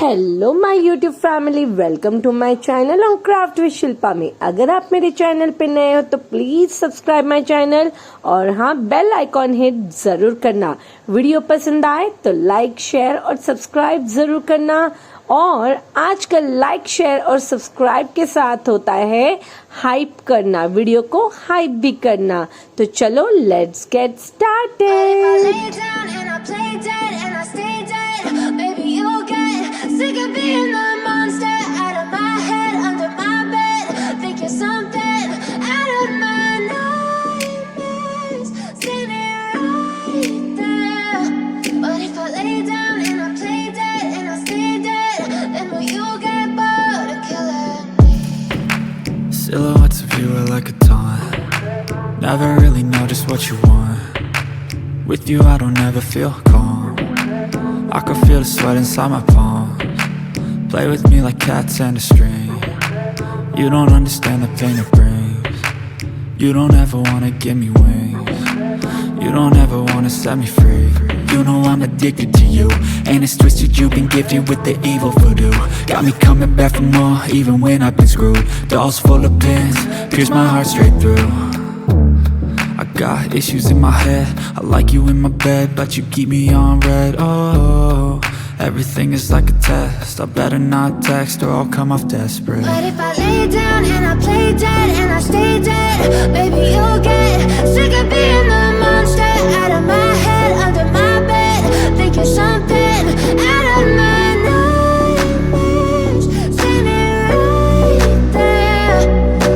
Hello my YouTube family, welcome to my channel on craft with Shilpa में। अगर आप मेरे चैनल पे नए हो तो प्लीज सब्सक्राइब माय चैनल और हाँ, बेल आइकॉन हिट जरूर करना। वीडियो पसंद आए तो लाइक शेयर और सब्सक्राइब जरूर करना। और आजकल लाइक शेयर और सब्सक्राइब के साथ होता है हाइप करना, वीडियो को हाइप भी करना। तो चलो let's get started. Sick of being the monster out of my head, under my bed. Think you're something out of my nightmares. Standing right there. But if I lay down and I play dead and I stay dead, then will you get bored of killing me? Silhouettes of you are like a taunt. Never really know just what you want. With you I don't ever feel calm. I can feel the sweat inside my palms. Play with me like cats and a string. You don't understand the pain it brings. You don't ever wanna give me wings. You don't ever wanna set me free. You know I'm addicted to you, and it's twisted, you've been gifted with the evil voodoo. Got me coming back for more, even when I've been screwed. Dolls full of pins, pierce my heart straight through. I got issues in my head, I like you in my bed, but you keep me on red. Oh, everything is like a test, I better not text or I'll come off desperate. But if I lay down and I play dead and I stay dead, baby you'll get sick of being the monster out of my head, under my bed. Think you're something out of my nightmares. Standing right there.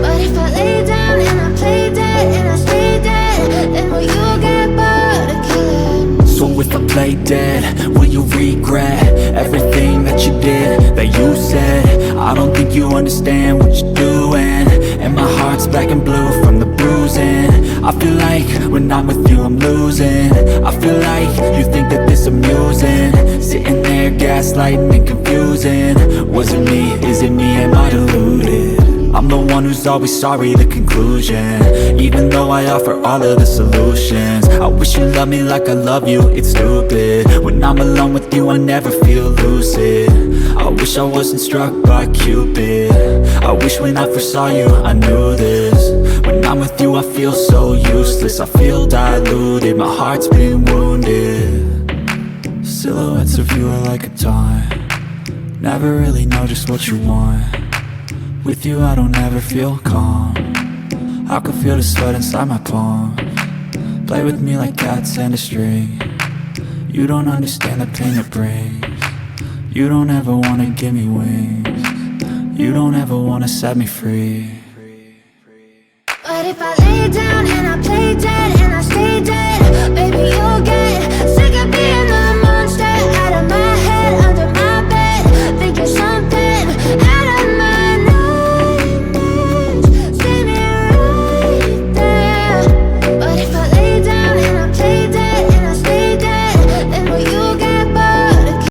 But if I lay down and I play dead and I stay dead, then will you get bored of killing me? So if I play dead, will you regret everything that you did, that you said? I don't think you understand what you're doing, and my heart's black and blue from the bruising. I feel like when I'm with you I'm losing. I feel like you think that this amusing, sitting there gaslighting and confusing. Was it me? Is it me? Am I deluded? I'm the one who's always sorry, the conclusion. Even though I offer all of the solutions, I wish you loved me like I love you, it's stupid. When I'm alone with you I never feel lucid. I wish I wasn't struck by Cupid. I wish when I first saw you I knew this. When I'm with you I feel so useless, I feel diluted, my heart's been wounded. Silhouettes of you are like a taunt. Never really know just what you want. With you I don't ever feel calm. I can feel the sweat inside my palms. Play with me like cats and a string. You don't understand the pain it brings. You don't ever wanna give me wings. You don't ever wanna set me free. But if I lay down